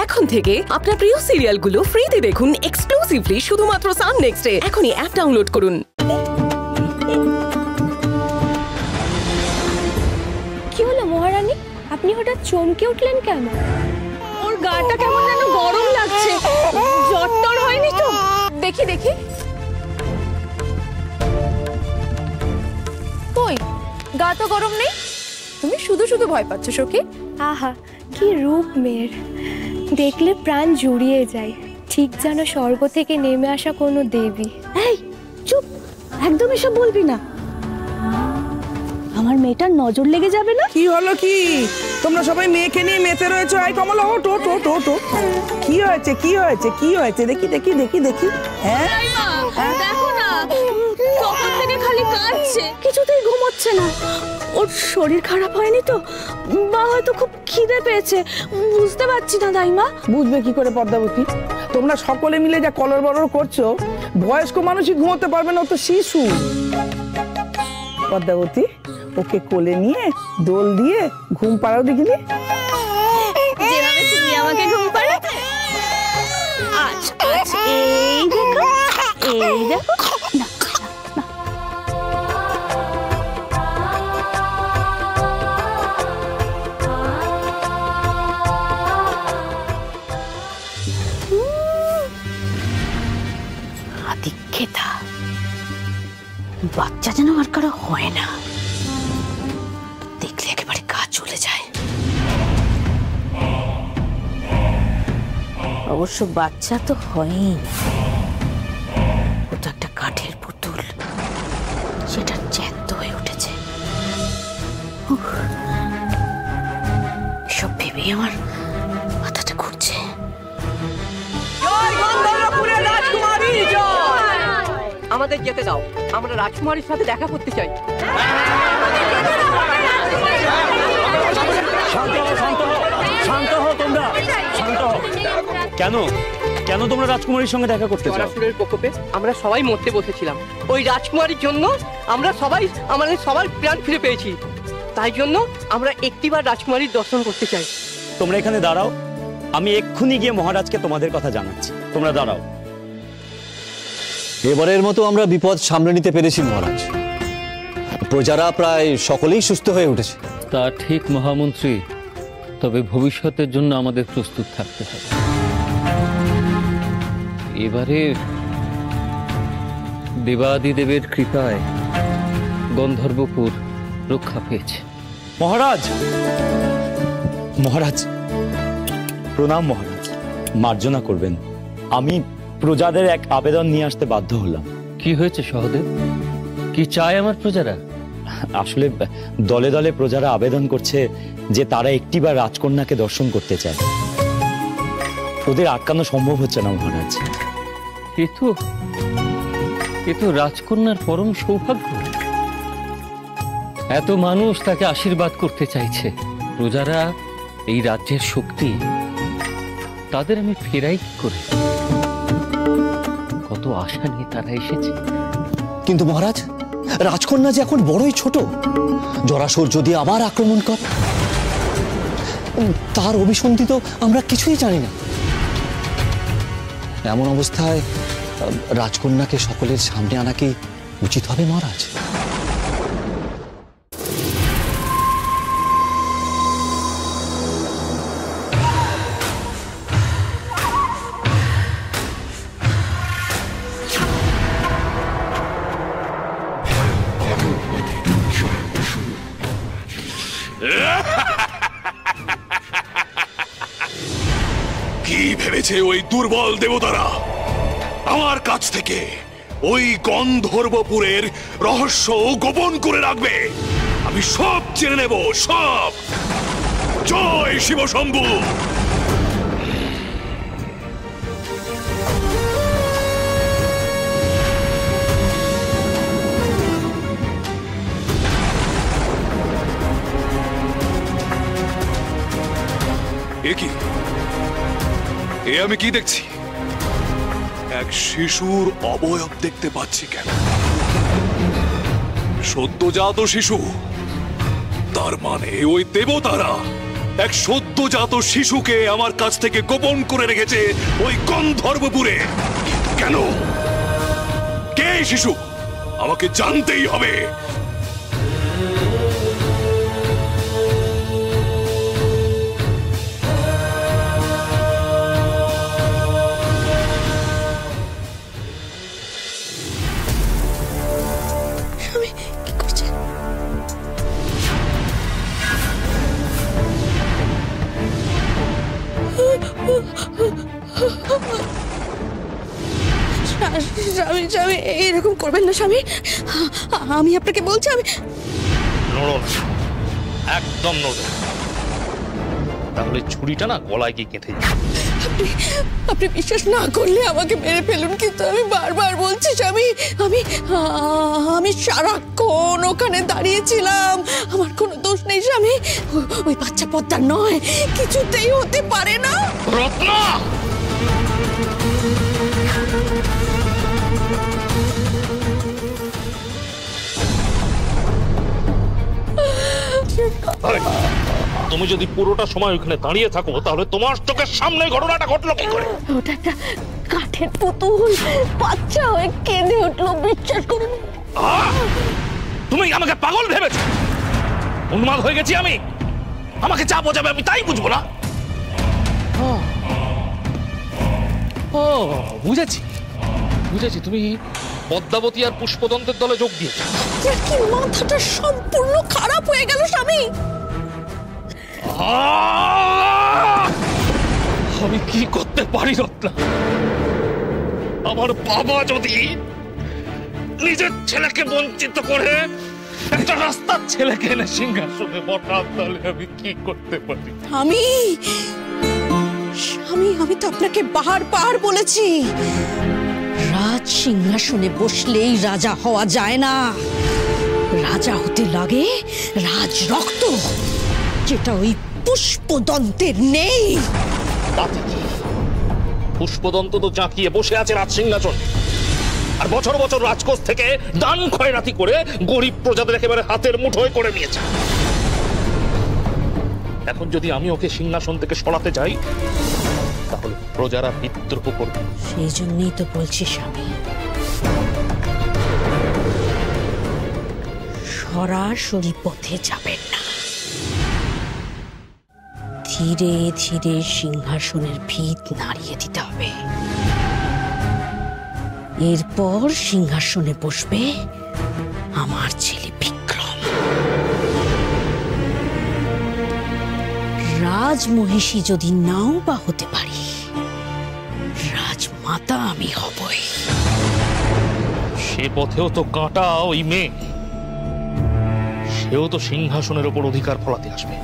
এখন থেকে আপনার প্রিয় সিরিয়ালগুলো ফ্রিতে দেখুন এক্সক্লুসিভলি শুধুমাত্র সান নেক্সটে। এখনই অ্যাপ ডাউনলোড করুন। কি হলো মহারানী, আপনি হঠাৎ চমকে উঠলেন কেন? ওর গাটা কেমন যেন গরম লাগছে, জ্বর টর হয়নি তো? দেখি দেখি। কই, গা তো গরম নেই, তুমি শুধু শুধু ভয় পাচ্ছ সখী। আহা কি রূপ মেয়ের, দেখলে প্রাণ জুড়িয়ে যায়, ঠিক যেন স্বর্গ থেকে নেমে আসা কোনো দেবী। এই চুপ, একদম এসব বলবি না, আমার মেয়েটার নজর লেগে যাবে না। কি হলো কি, তোমরা সবাই মেয়েকে নিয়ে মেতে রয়েছো? আই কমলা, ওট ওট ওট ওট ওট। কি হয়েছে কি হয়েছে কি হয়েছে? দেখি দেখি দেখি দেখি। হ্যাঁ দেখো না, তখন থেকে খালি কাঁদছে, কিছুতেই ঘুমোচ্ছে না। ওর শরীর খারাপ হয়নি তো, বা হয়তো খুব খিদে পেয়েছে, বুঝতে পারছি না দাইমা। বুঝবে কি করে পদ্মাবতী? তোমরা সকলে মিলে যা কলর বলর করছো, বয়স্ক মানুষই ঘুমোতে পারবে না, ও তো শিশু। পদ্মাবতী, ওকে কোলে নিয়ে দোল দিয়ে ঘুম পাড়াও দেখিনি। যেভাবে তুমি আমাকে ঘুম পাড়াতে। আচ্ছা আচ্ছা, এই দেখো এই দেখো। না আদিক্ষেতা, বাচ্চা যেন আর কারো হয় না, দেখলে একেবারে গা চলে যায়। অবশ্য বাচ্চা তো হয়ই, ও তো একটা কাঠের পুতুল, সেটা জ্যান্ত হয়ে উঠেছে। সব ভেবেই আমার মাথাটা ঘুরছে। আমাদের যেতে দাও, আমরা রাজকুমারীর সাথে দেখা করতে চাই। কেন কেন তোমরা রাজকুমারীর সঙ্গে দেখা করতে চাও? অসুরের প্রকোপে আমরা সবাই মরতে বসেছিলাম, ওই রাজকুমারীর জন্য আমরা সবাই আমাদের সবার প্রাণ ফিরে পেয়েছি। তাই জন্য আমরা একটিবার রাজকুমারীর দর্শন করতে চাই। তোমরা এখানে দাঁড়াও, আমি এক্ষুনি গিয়ে মহারাজকে তোমাদের কথা জানাচ্ছি। তোমরা দাঁড়াও। এবারের মতো আমরা বিপদ সামলে নিতে পেরেছি মহারাজ, প্রজারা প্রায় সকলেই সুস্থ হয়ে উঠেছে। তা ঠিক মহামন্ত্রী, তবে ভবিষ্যতের জন্য আমাদের প্রস্তুত থাকতে হবে। এবারে দেবাদিদেবের কৃপায় গন্ধর্বপুর রক্ষা পেয়েছে। মহারাজ, মহারাজ প্রণাম। মহারাজ মার্জনা করবেন, আমি প্রজাদের এক আবেদন নিয়ে আসতে বাধ্য হলাম। কি হয়েছে সহদেব, কি চায় আমার প্রজারা? আসলে দলে দলে প্রজারা আবেদন করছে যে তারা একটিবার রাজকন্যাকে দর্শন করতে চায়। ওদের আটকানো সম্ভব হচ্ছে না মহারাজ। এ তো রাজকন্যার পরম সৌভাগ্য, এত মানুষ তাকে আশীর্বাদ করতে চাইছে। প্রজারা এই রাজ্যের শক্তি, তাদের আমি ফেরাই কি করে? কত আশা নিয়ে তারা এসেছে। কিন্তু মহারাজ, রাজকন্যা যে এখন বড়ই ছোট, জরাসুর যদি আবার আক্রমণ করে, তার অভিসন্ধি তো আমরা কিছুই জানি না। এমন অবস্থায় রাজকন্যাকে সকলের সামনে আনা কি উচিত হবে মহারাজ? কি ভেবেছে ওই দুর্বল দেবতারা আমার কাছ থেকে ওই গন্ধর্বপুরের রহস্য গোপন করে রাখবে? আমি সব জেনে নেব, সব। জয় শিব শম্ভু। এ আমি কি দেখছি? এক শিশুর অবয়ব দেখতে পাচ্ছি। কেন? সদ্যজাত শিশু, তার মানে ওই দেবতারা এক সদ্যজাত শিশুকে আমার কাছ থেকে গোপন করে রেখেছে ওই গন্ধর্বপুরে। কেন? কে শিশু? আমাকে জানতেই হবে। স্বামী স্বামী এরকম করবেন না স্বামী, আমি আপনাকে বলছি আমি নড়ো না, একদম নড়ো, তাহলে ছুরিটা না গলায় গিয়ে গেঁথে যাবে। আপনি বিশ্বাস না করলে আমাকে মেরে ফেলুন, কিন্তু আমি বারবার বলছি স্বামী, আমি সারাক্ষণ ওখানে দাঁড়িয়েছিলাম, আমার কোনো দোষ নেই স্বামী। ওই বাচ্চা পদ্মার নয়, কিছুতেই হতে পারে না। রত্না, তুমি যদি পুরোটা সময় ওখানে দাঁড়িয়ে থাকো তাহলে তোমার চোখের সামনে ঘটনাটা ঘটলো কি করে? ওটা একটা কাঠের পুতুল, বাচ্চা হয়ে কেঁদে উঠলো, বিশ্বাস করুন। তুমি আমাকে পাগল ভেবেছ? উন্মাদ হয়ে গেছি আমি? আমাকে যা বোঝাবে আমি তাই বুঝবো না? ও বুঝেছি বুঝেছি, তুমি পদ্মাবতী আর পুষ্পদন্তের দলে যোগ দিয়েছো। কি মাথাটা সম্পূর্ণ খারাপ হয়ে গেল স্বামী। আমি কি করতে পারি রত্না? আমার বাবা যদি নিজের ছেলেকে বঞ্চিত করে একটা রাস্তার ছেলেকে এনে সিংহাসনে বসান, তাহলে আমি কি করতে পারি? স্বামী আমি তো আপনাকে বারবার বলেছি, রাজ সিংহাসনে বসলেই রাজা হওয়া যায় না, রাজা হতে লাগে রাজ রক্ত, যেটা ওই পুষ্পদন্তের নেই। তাতে কি? পুষ্পদন্ত তো জাঁকিয়ে বসে আছে রাজ সিংহাসন, আর বছর বছর রাজকোষ থেকে দান খয়রাতি করে গরিব প্রজাদের একেবারে হাতের মুঠোয় করে নিয়েছে। এখন যদি আমি ওকে সিংহাসন থেকে সরাতে যাই তাহলে প্রজারা বিদ্রোহ করবে। সেই জন্যই তো বলছি স্বামী, সরাসরি পথে যাবেন না, ধীরে ধীরে সিংহাসনের ভিত নাড়িয়ে দিতে হবে। এরপর সিংহাসনে বসবে আমার ছেলে বিক্রম। রাজমহিষী যদি নাও বা হতে পারি, রাজমাতা আমি হবই। সে পথেও তো কাঁটা ওই মেয়ে, সেও তো সিংহাসনের ওপর অধিকার ফলাতে আসবে।